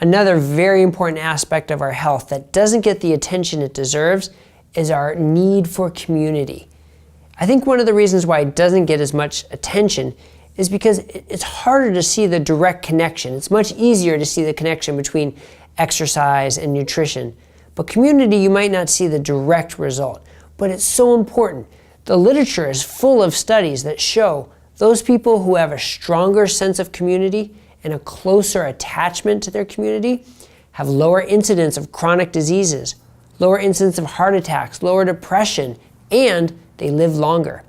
Another very important aspect of our health that doesn't get the attention it deserves is our need for community. I think one of the reasons why it doesn't get as much attention is because it's harder to see the direct connection. It's much easier to see the connection between exercise and nutrition. But community, you might not see the direct result, but it's so important. The literature is full of studies that show those people who have a stronger sense of community and a closer attachment to their community have lower incidence of chronic diseases, lower incidence of heart attacks, lower depression, and they live longer.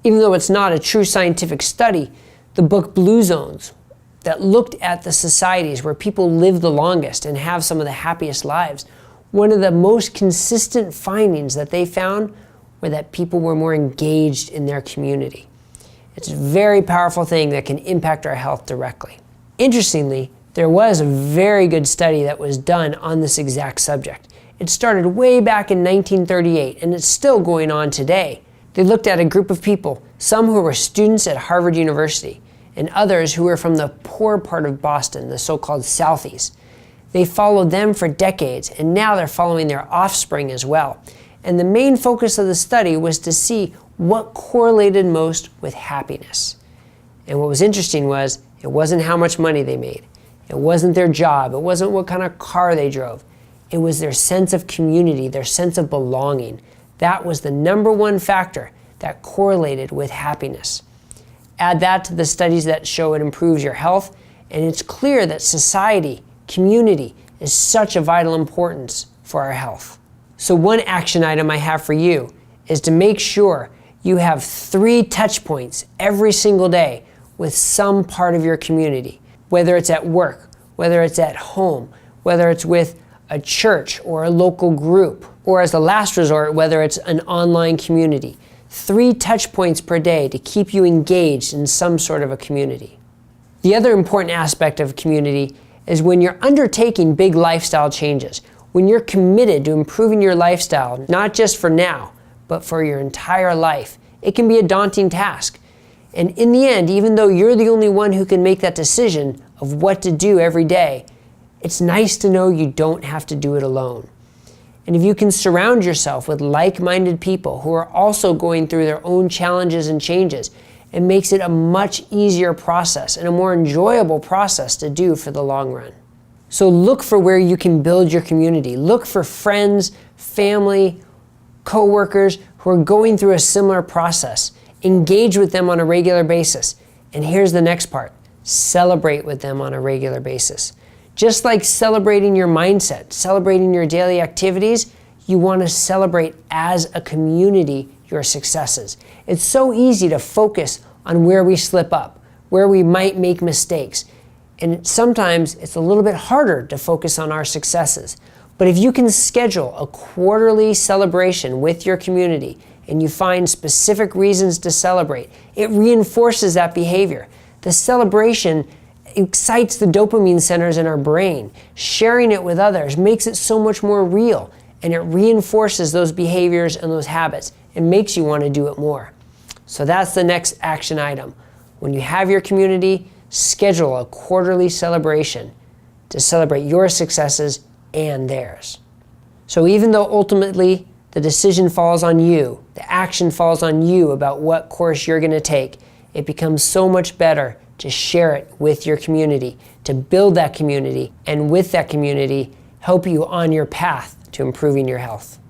Even though it's not a true scientific study, the book Blue Zones, that looked at the societies where people live the longest and have some of the happiest lives, one of the most consistent findings that they found were that people were more engaged in their community. It's a very powerful thing that can impact our health directly. Interestingly, there was a very good study that was done on this exact subject. It started way back in 1938, and it's still going on today. They looked at a group of people, some who were students at Harvard University, and others who were from the poor part of Boston, the so-called Southeast. They followed them for decades, and now they're following their offspring as well. And the main focus of the study was to see what correlated most with happiness. And what was interesting was, it wasn't how much money they made. It wasn't their job. It wasn't what kind of car they drove. It was their sense of community, their sense of belonging. That was the number one factor that correlated with happiness. Add that to the studies that show it improves your health, and it's clear that society, community, is such a vital importance for our health. So one action item I have for you is to make sure you have 3 touch points every single day with some part of your community, whether it's at work, whether it's at home, whether it's with a church or a local group, or as a last resort, whether it's an online community. 3 touch points per day to keep you engaged in some sort of a community. The other important aspect of community is when you're undertaking big lifestyle changes, when you're committed to improving your lifestyle, not just for now, but for your entire life. It can be a daunting task. And in the end, even though you're the only one who can make that decision of what to do every day, it's nice to know you don't have to do it alone. And if you can surround yourself with like-minded people who are also going through their own challenges and changes, it makes it a much easier process and a more enjoyable process to do for the long run. So look for where you can build your community. Look for friends, family, co-workers who are going through a similar process. Engage with them on a regular basis. And here's the next part. Celebrate with them on a regular basis. Just like celebrating your mindset, celebrating your daily activities, you want to celebrate as a community your successes. It's so easy to focus on where we slip up, where we might make mistakes. And sometimes it's a little bit harder to focus on our successes. But if you can schedule a quarterly celebration with your community and you find specific reasons to celebrate, it reinforces that behavior. The celebration excites the dopamine centers in our brain. Sharing it with others makes it so much more real, and it reinforces those behaviors and those habits. It makes you want to do it more. So that's the next action item. When you have your community, schedule a quarterly celebration to celebrate your successes and theirs. So even though ultimately the decision falls on you, the action falls on you about what course you're going to take, it becomes so much better to share it with your community, to build that community, and with that community, help you on your path to improving your health.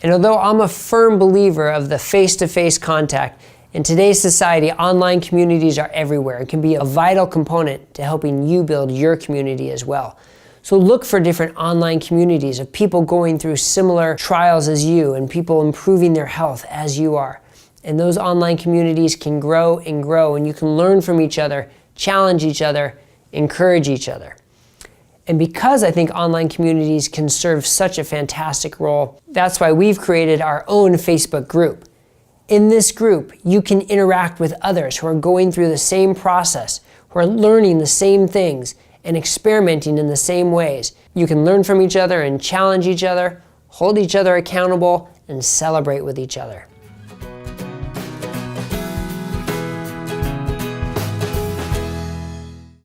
And although I'm a firm believer of the face-to-face contact, in today's society, online communities are everywhere and can be a vital component to helping you build your community as well. So look for different online communities of people going through similar trials as you and people improving their health as you are. And those online communities can grow and grow, and you can learn from each other, challenge each other, encourage each other. And because I think online communities can serve such a fantastic role, that's why we've created our own Facebook group. In this group, you can interact with others who are going through the same process, who are learning the same things and experimenting in the same ways. You can learn from each other and challenge each other, hold each other accountable, and celebrate with each other.